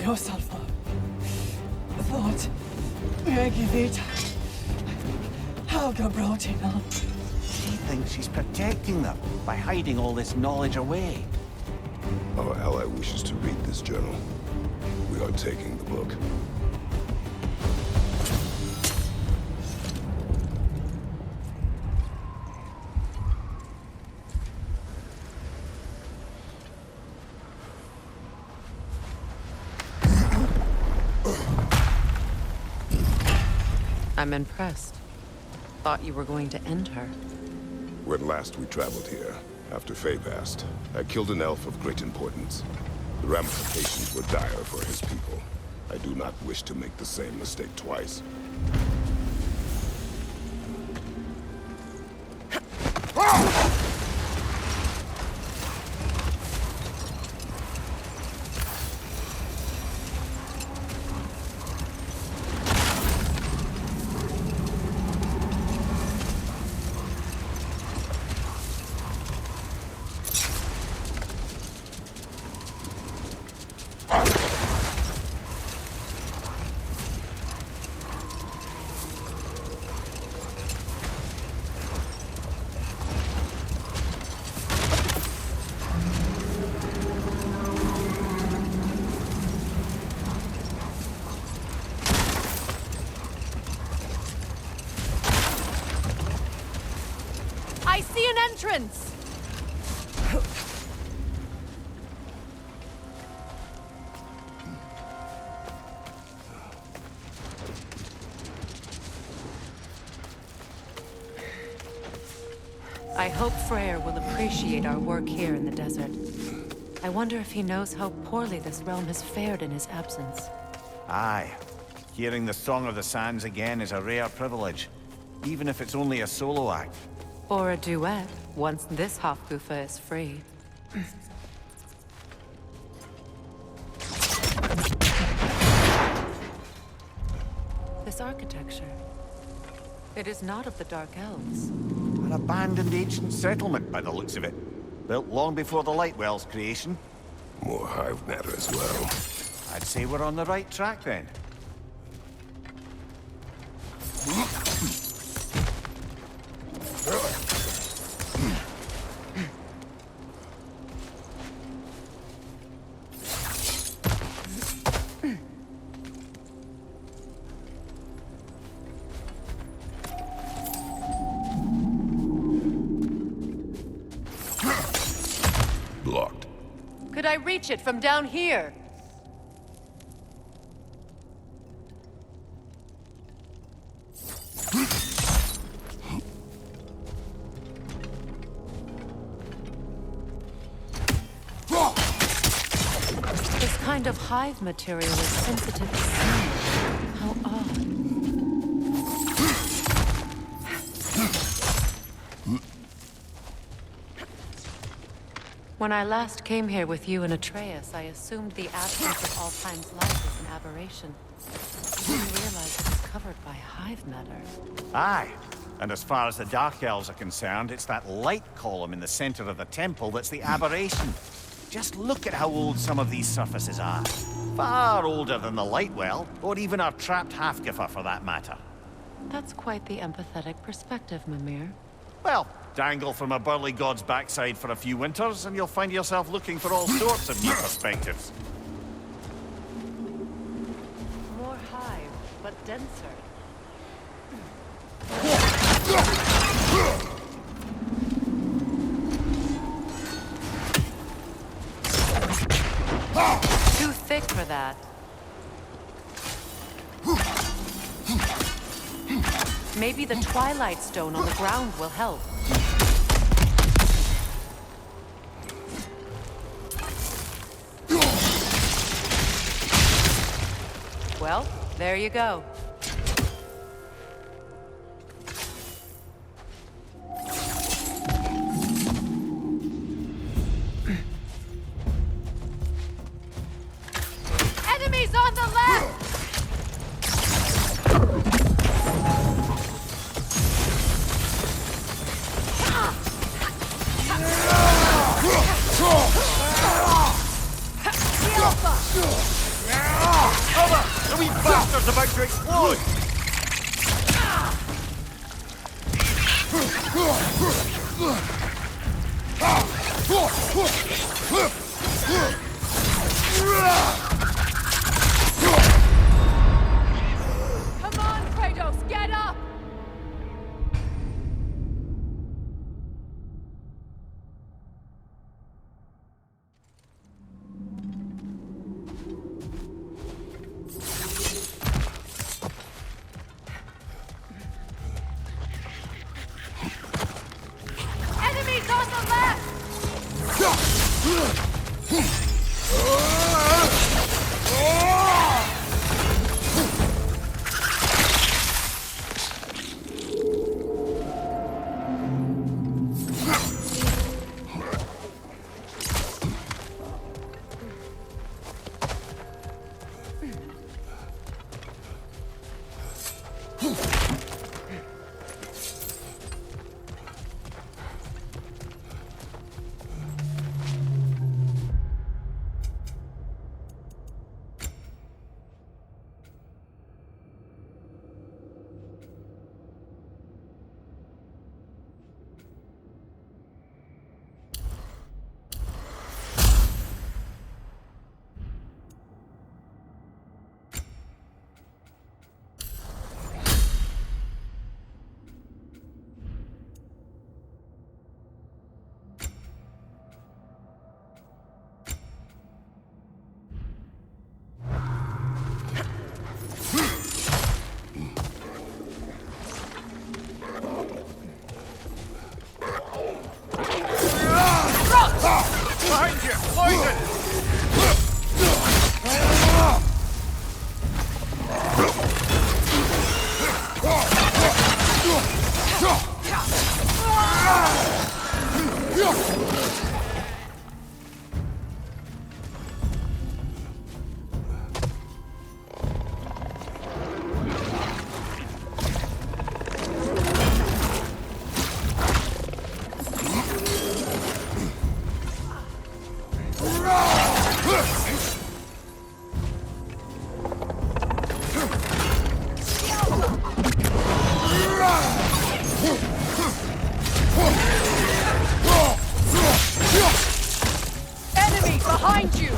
Yourself thought Regivita. How Gabrotino. She thinks she's protecting them by hiding all this knowledge away. Our ally wishes to read this journal. We are taking the book. I'm impressed. Thought you were going to end her. When last we traveled here, after Faye passed, I killed an elf of great importance. The ramifications were dire for his people. I do not wish to make the same mistake twice. I see an entrance! I hope Freyr will appreciate our work here in the desert. I wonder if he knows how poorly this realm has fared in his absence. Aye. Hearing the Song of the Sands again is a rare privilege, even if it's only a solo act. Or a duet, once this Hofgufa is free. This architecture. It is not of the Dark Elves. An abandoned ancient settlement, by the looks of it. Built long before the Lightwell's creation. More hive matter as well. I'd say we're on the right track, then. Blocked. Could I reach it from down here? This kind of hive material is sensitive to sound. How odd. When I last came here with you and Atreus, I assumed the absence of All-Time's light was an aberration. I didn't realize it was covered by hive matter. Aye. And as far as the Dark Elves are concerned, it's that light column in the center of the temple that's the aberration. Just look at how old some of these surfaces are. Far older than the Lightwell, or even our trapped Hafgifa for that matter. That's quite the empathetic perspective, Mimir. Well, dangle from a burly god's backside for a few winters, and you'll find yourself looking for all sorts of new perspectives. More hive, but denser. Too thick for that. Maybe the Twilight Stone on the ground will help. Well, there you go. Enemies on the left! Cover! The wee bastard's about to explode! Come on, Kratos, get up! Enemies on the left! Behind you! Poison! Enemy behind you!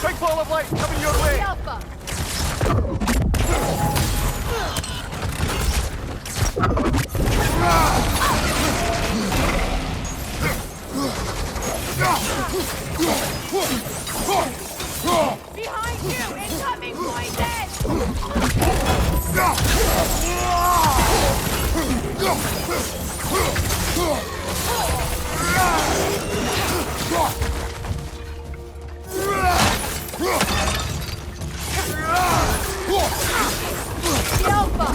Big ball of light coming your way! Alpha! Behind you! Incoming poison! Alpha!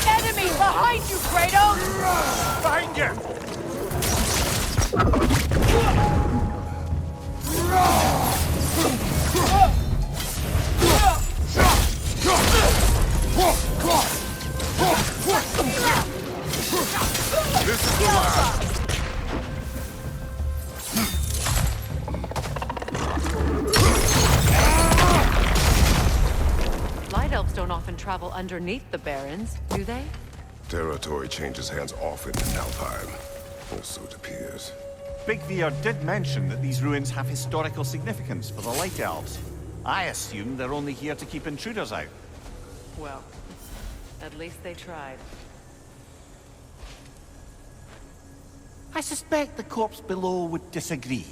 Enemy behind you, Kratos! Behind you! This is the last! Light elves don't often travel underneath the barrens, do they? Territory changes hands often in Alfheim. Or so it appears. Big Veer did mention that these ruins have historical significance for the Light Elves. I assume they're only here to keep intruders out. Well, at least they tried. I suspect the corpse below would disagree.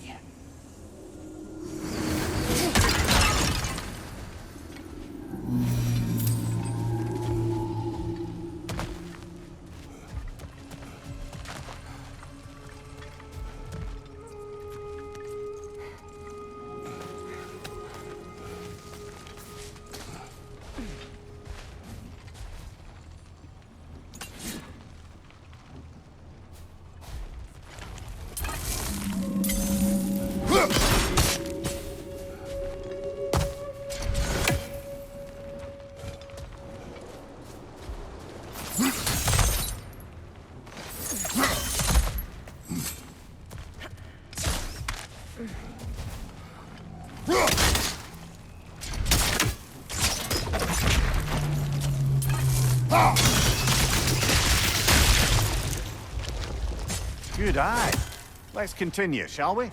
Good eye. Let's continue, shall we?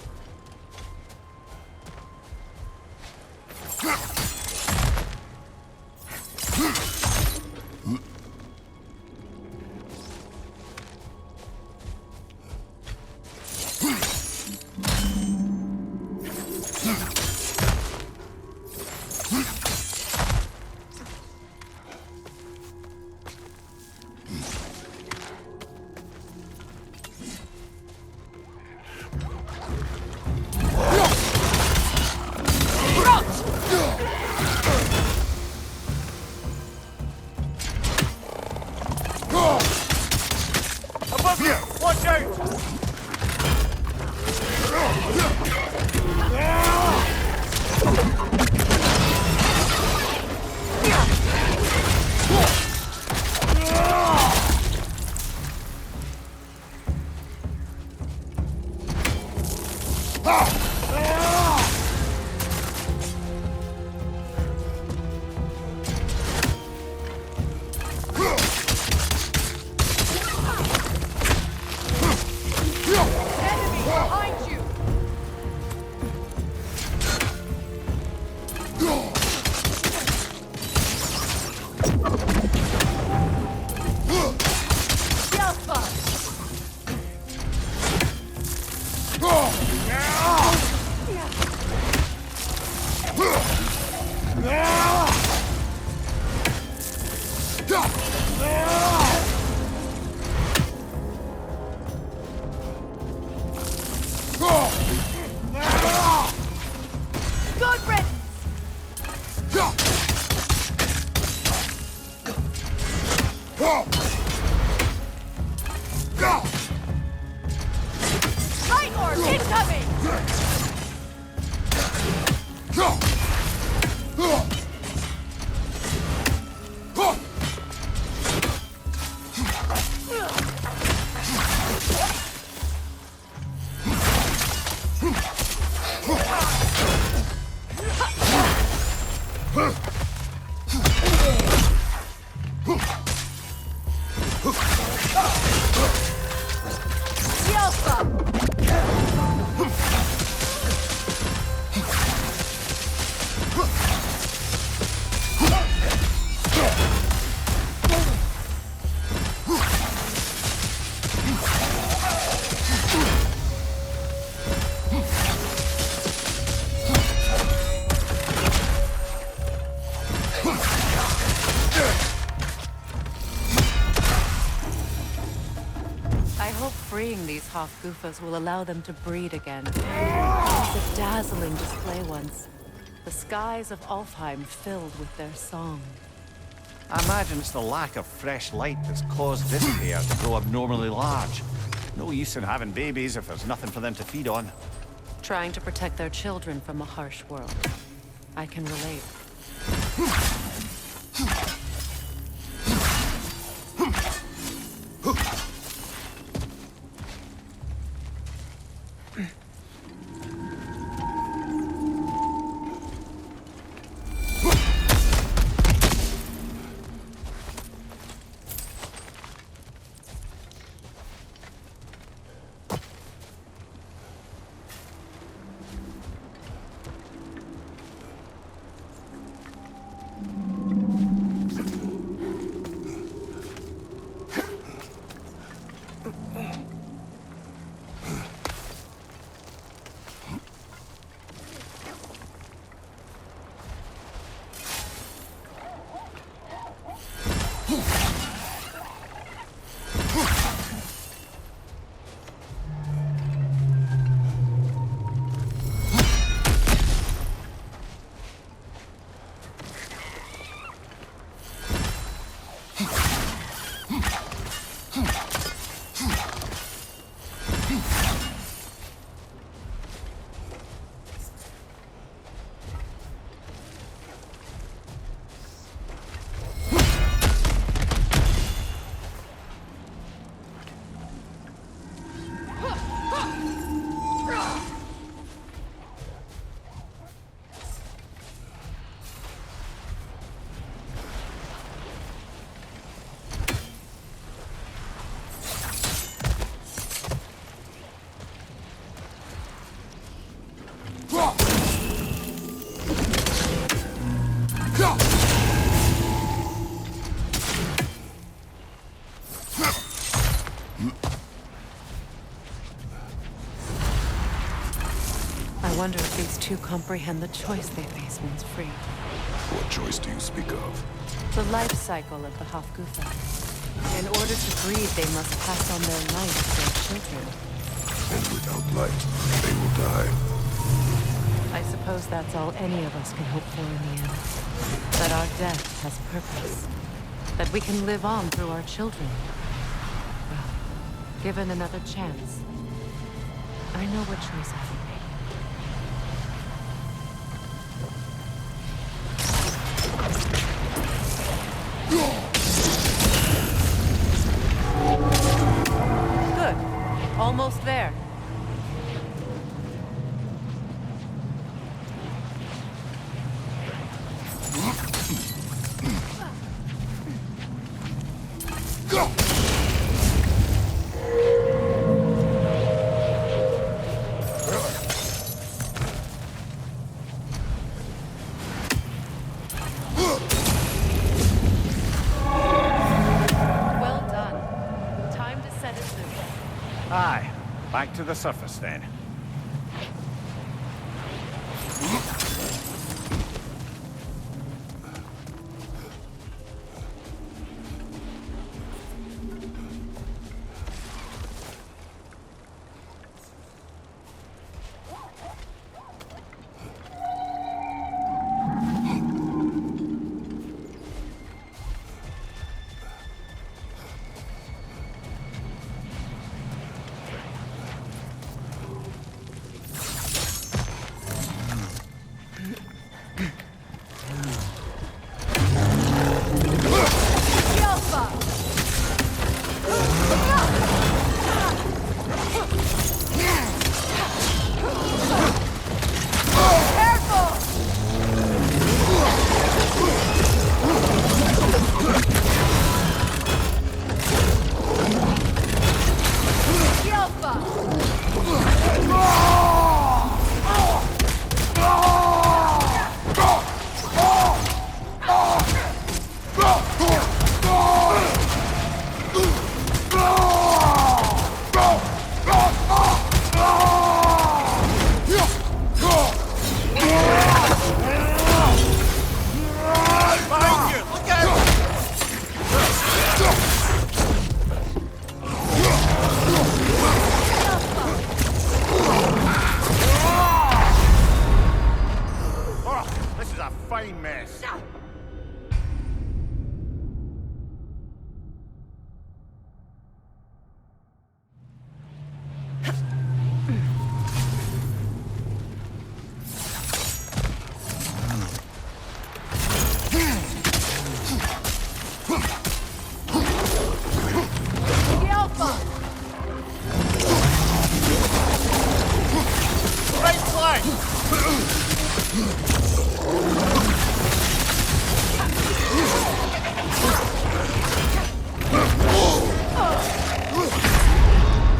Above you! Watch out! Freeing these half-goofers will allow them to breed again. It was a dazzling display once. The skies of Alfheim filled with their song. I imagine it's the lack of fresh light that's caused this pair to grow abnormally large. No use in having babies if there's nothing for them to feed on. Trying to protect their children from a harsh world. I can relate. I wonder if these two comprehend the choice they face once free. What choice do you speak of? The life cycle of the Hofgufa. In order to breed, they must pass on their life to their children. And without light, they will die. I suppose that's all any of us can hope for in the end. That our death has purpose. That we can live on through our children. Well, given another chance, I know what choice I would make. Good. Almost there. Well done. Time to set it loose. Aye. Back to the surface then. Fine mess. Right flank!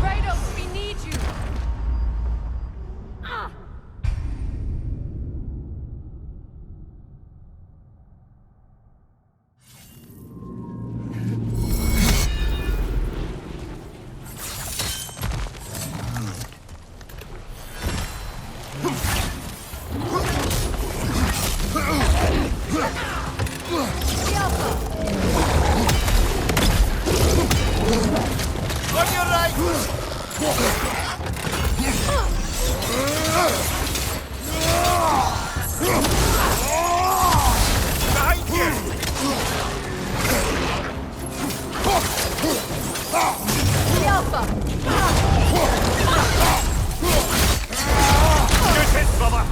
Kratos, we need you! On your right! Behind you! Good hit, brother!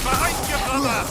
Behind you, brother!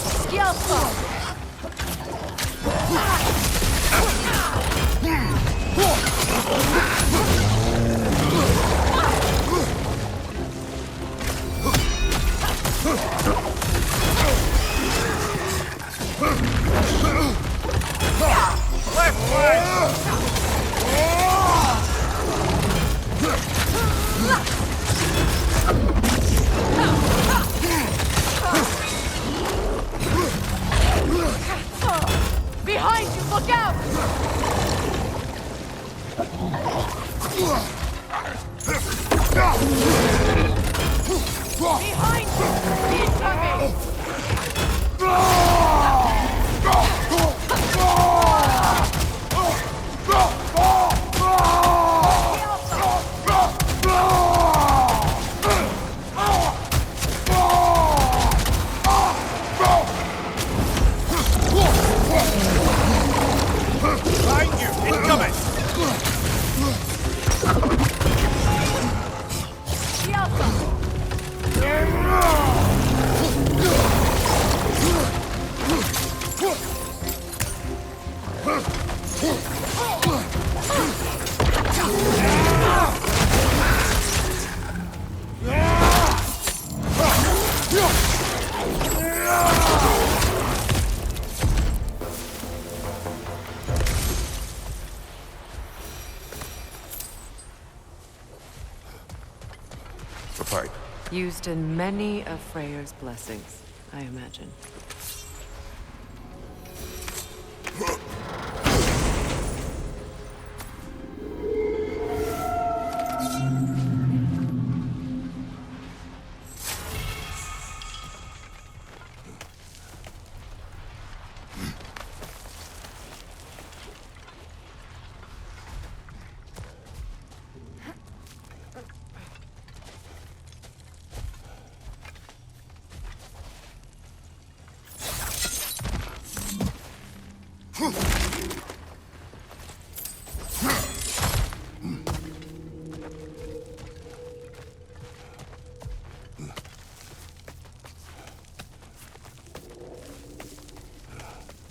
pipe. Used in many of Freyr's blessings, I imagine.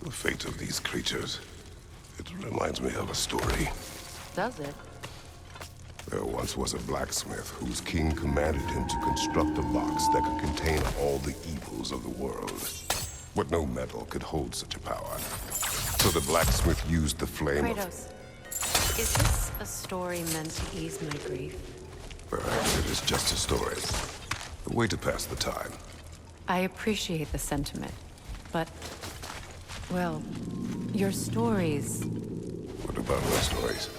The fate of these creatures, it reminds me of a story. Does it? There once was a blacksmith whose king commanded him to construct a box that could contain all the evils of the world. But no metal could hold such a power. So the blacksmith used the flame Kratos, is this a story meant to ease my grief? Perhaps it is just a story. A way to pass the time. I appreciate the sentiment, but... well, your stories... What about my stories?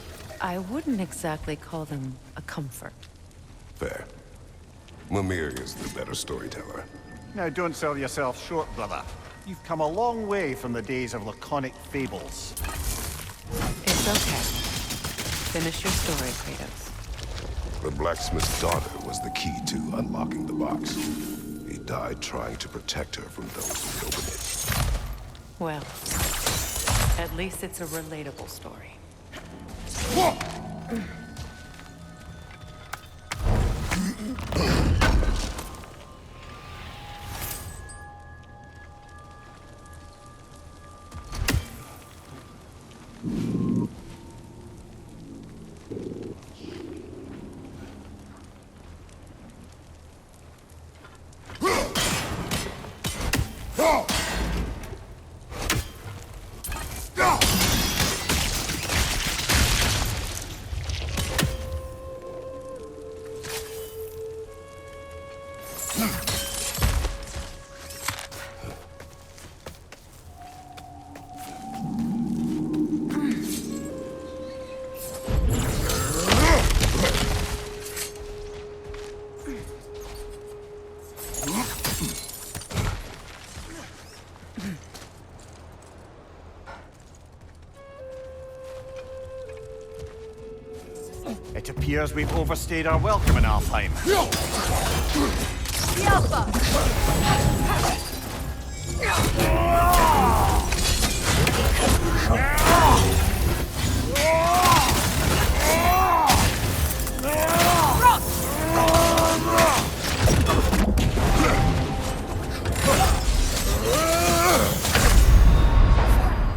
I wouldn't exactly call them a comfort. Fair. Mimir is the better storyteller. Now, don't sell yourself short, brother. You've come a long way from the days of laconic fables. It's okay. Finish your story, Kratos. The blacksmith's daughter was the key to unlocking the box. He died trying to protect her from those who open it. Well, at least it's a relatable story. It appears we've overstayed our welcome in Alfheim.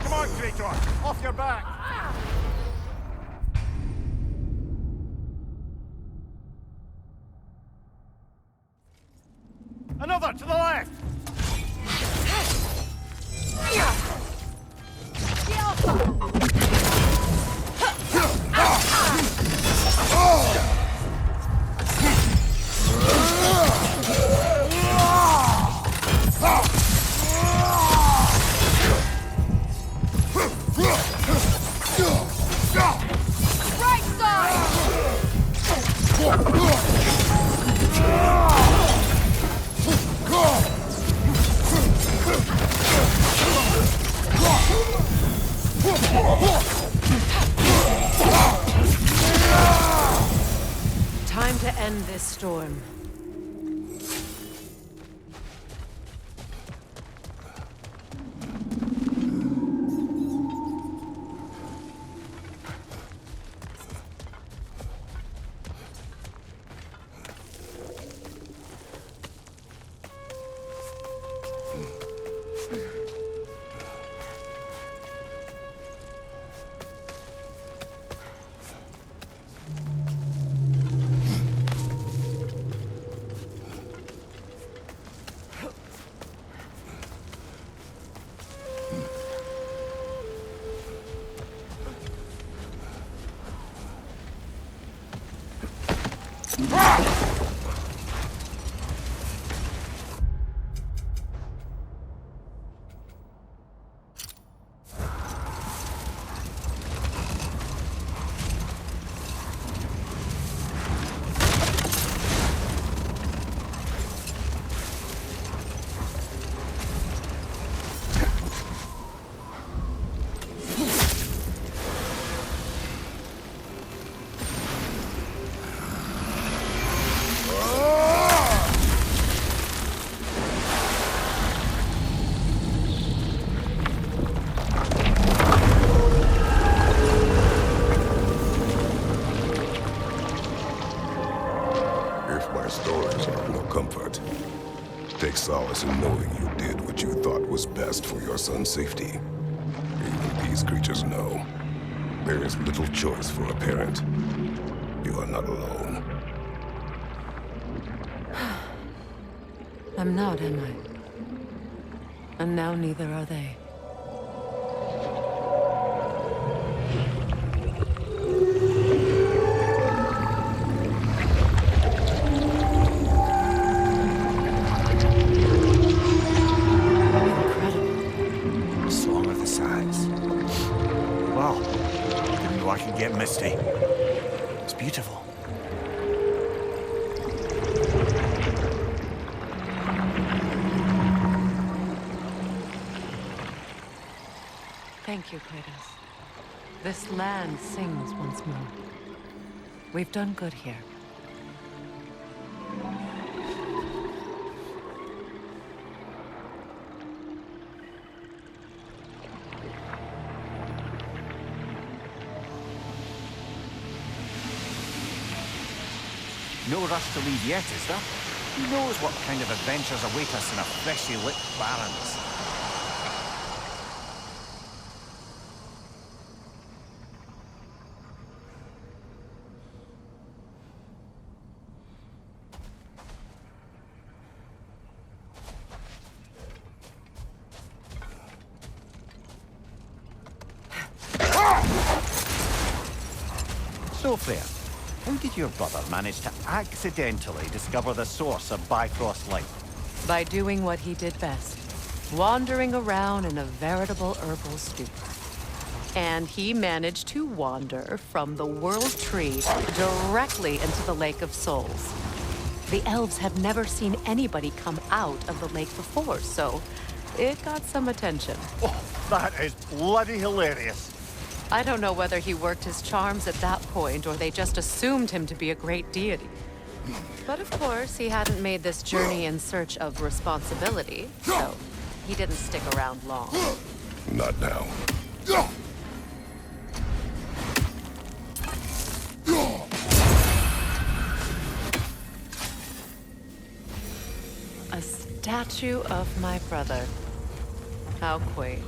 Come on, Kratos! Off your back! Another to the left! Right side! Time to end this storm. no comfort. Take solace in knowing you did what you thought was best for your son's safety. Even these creatures know. There is little choice for a parent. You are not alone. I'm not, am I? And now neither are they. The Song of the Sands. Wow. Didn't know I could get misty. It's beautiful. Thank you, Kratos. This land sings once more. We've done good here. No rush to leave yet, is there? Who knows what kind of adventures await us in a freshly lit barrens? So, Freya, how did your brother manage to accidentally discover the source of Bifrost light? By doing what he did best. Wandering around in a veritable herbal stew. And he managed to wander from the World Tree directly into the Lake of Souls. The elves have never seen anybody come out of the lake before, so it got some attention. Oh, that is bloody hilarious. I don't know whether he worked his charms at that point or they just assumed him to be a great deity. But of course, he hadn't made this journey in search of responsibility, so he didn't stick around long. Not now. A statue of my brother. How quaint.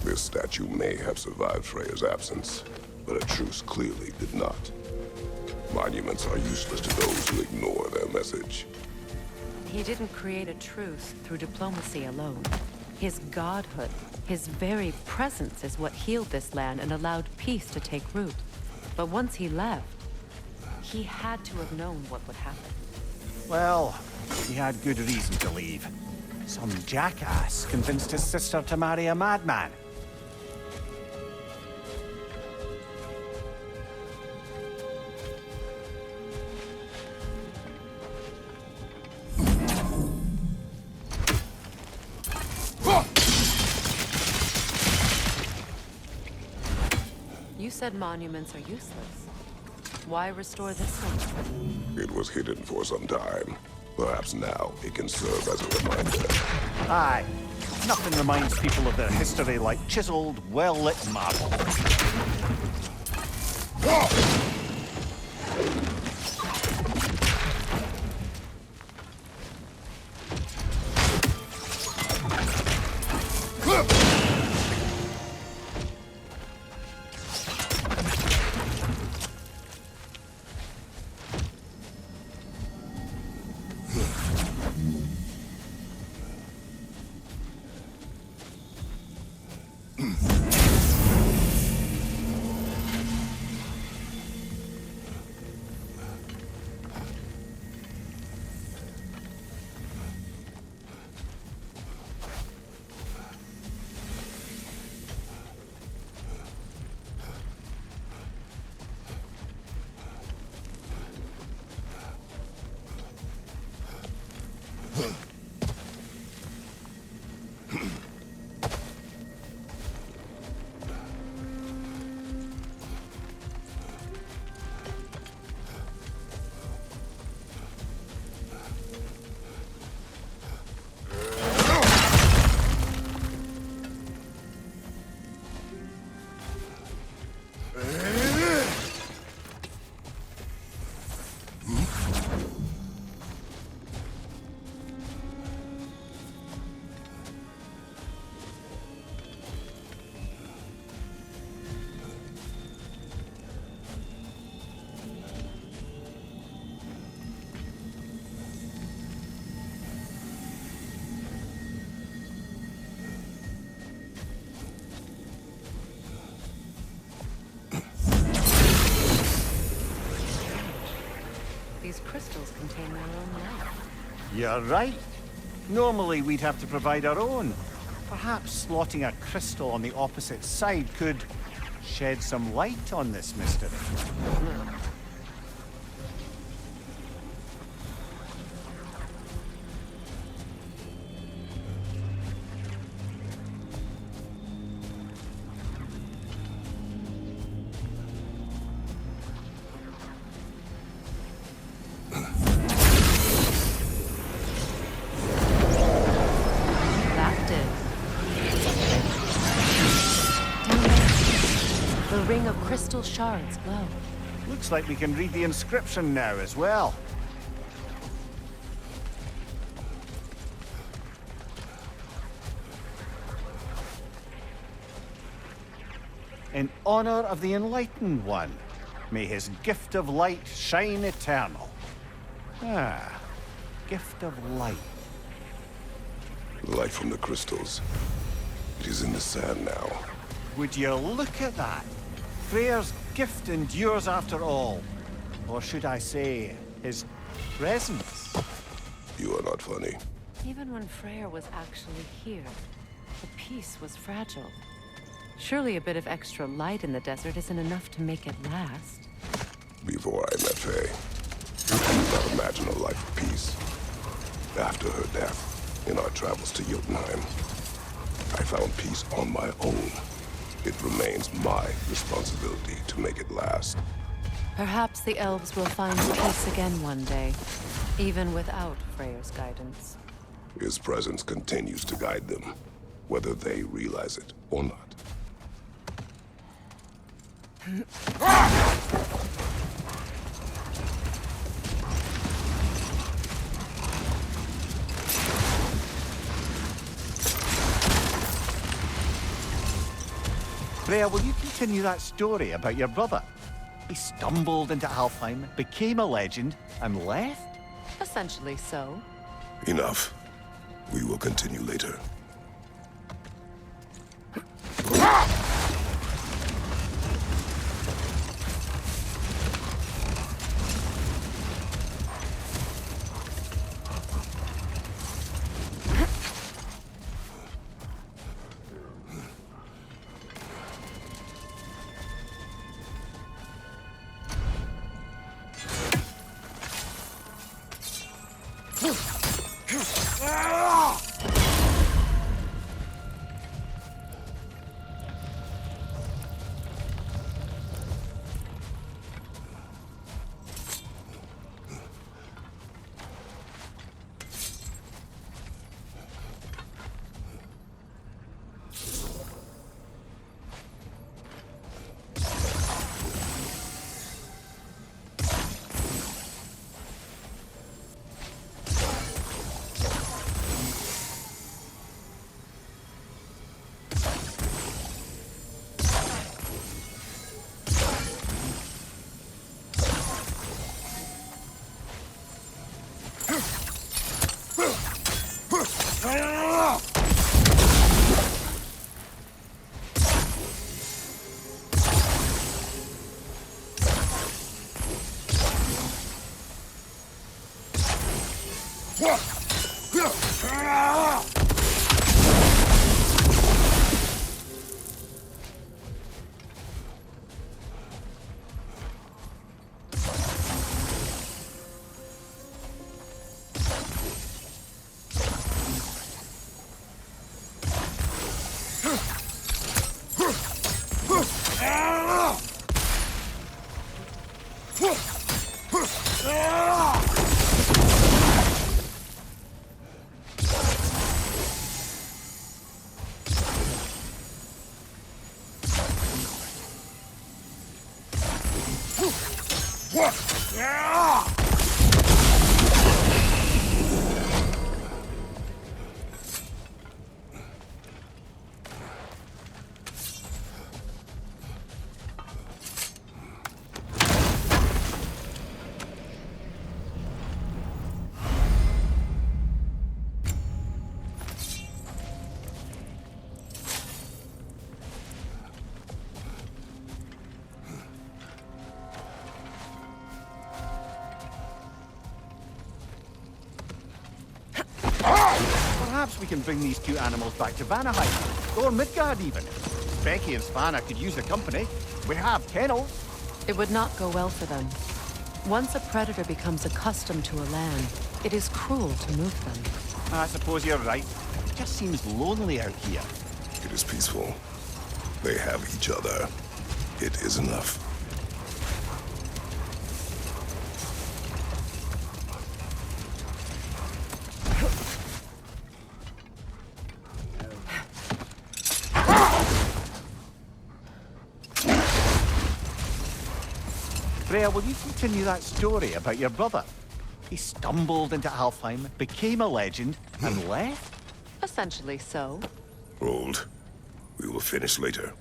This statue may have survived Freya's absence, but a truce clearly did not. Monuments are useless to those who ignore their message. He didn't create a truce through diplomacy alone. His godhood, his very presence is what healed this land and allowed peace to take root. But once he left, he had to have known what would happen. Well, he had good reason to leave. Some jackass convinced his sister to marry a madman. You said monuments are useless. Why restore this one? It was hidden for some time. Perhaps now it can serve as a reminder. Aye. Nothing reminds people of their history like chiseled, well-lit marble. these crystals contain their own life. You're right. Normally we'd have to provide our own. Perhaps slotting a crystal on the opposite side could shed some light on this mystery. Crystal shards glow. Looks like we can read the inscription now as well. In honor of the Enlightened One, may his gift of light shine eternal. Ah, gift of light. The light from the crystals. It is in the sand now. Would you look at that? Freyr's gift endures after all. Or should I say, his presence. You are not funny. Even when Freyr was actually here, the peace was fragile. Surely a bit of extra light in the desert isn't enough to make it last. Before I met Faye, I could not imagine a life of peace. After her death, in our travels to Jotunheim, I found peace on my own. It remains my responsibility to make it last. Perhaps the elves will find peace again one day, even without Freyr's guidance. His presence continues to guide them, whether they realize it or not. Freya, will you continue that story about your brother? He stumbled into Alfheim, became a legend, and left? Essentially so. Enough. We will continue later. Perhaps we can bring these two animals back to Vanaheim, or Midgard even. Becky and Svanna could use the company. We have kennels. It would not go well for them. Once a predator becomes accustomed to a land, it is cruel to move them. I suppose you're right. It just seems lonely out here. It is peaceful. They have each other. It is enough. Freya, will you continue that story about your brother? He stumbled into Alfheim, became a legend, and left? Essentially so. Hold. We will finish later.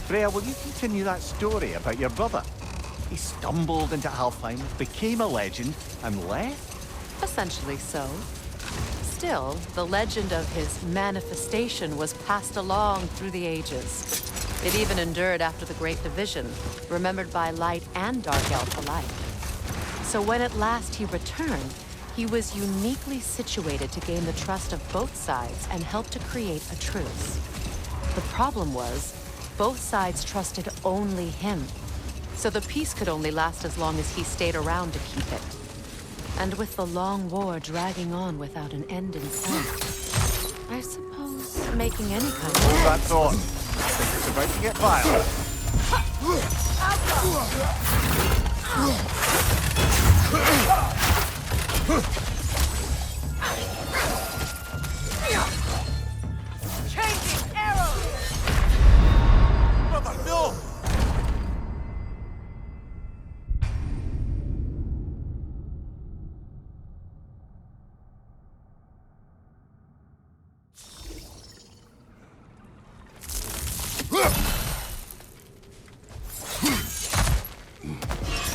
Freya, will you continue that story about your brother? He stumbled into Alfheim, became a legend, and left? Essentially so. Still, the legend of his manifestation was passed along through the ages. It even endured after the Great Division, remembered by Light and Dark Elf alike. So when at last he returned, he was uniquely situated to gain the trust of both sides and help to create a truce. The problem was, both sides trusted only him. So the peace could only last as long as he stayed around to keep it. And with the long war dragging on without an end in sight, I suppose making any kind of... Hold that thought. I think it's about to get violent. Changing arrows! Brother, no!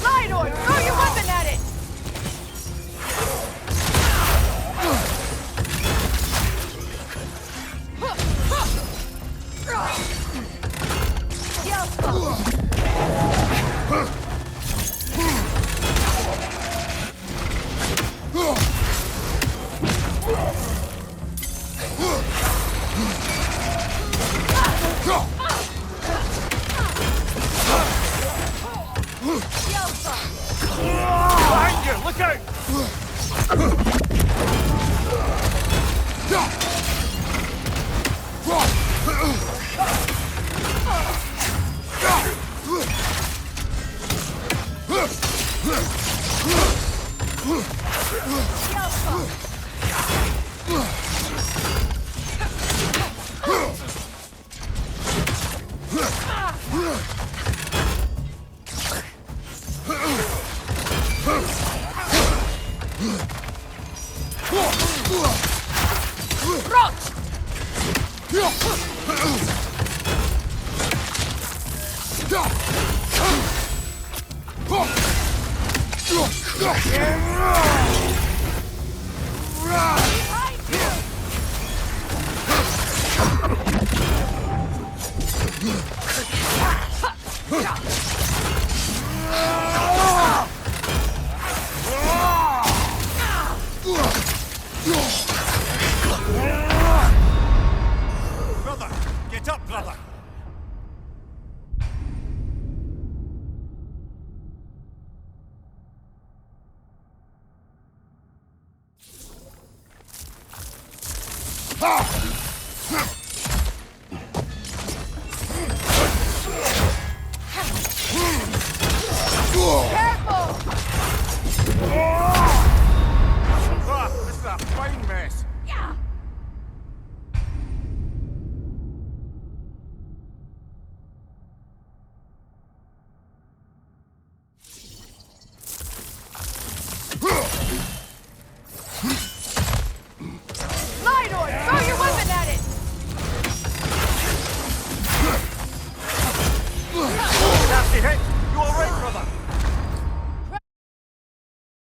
Lidor, throw your weapon at it! Behind you! Look out! Brother! Get up, brother! Ha!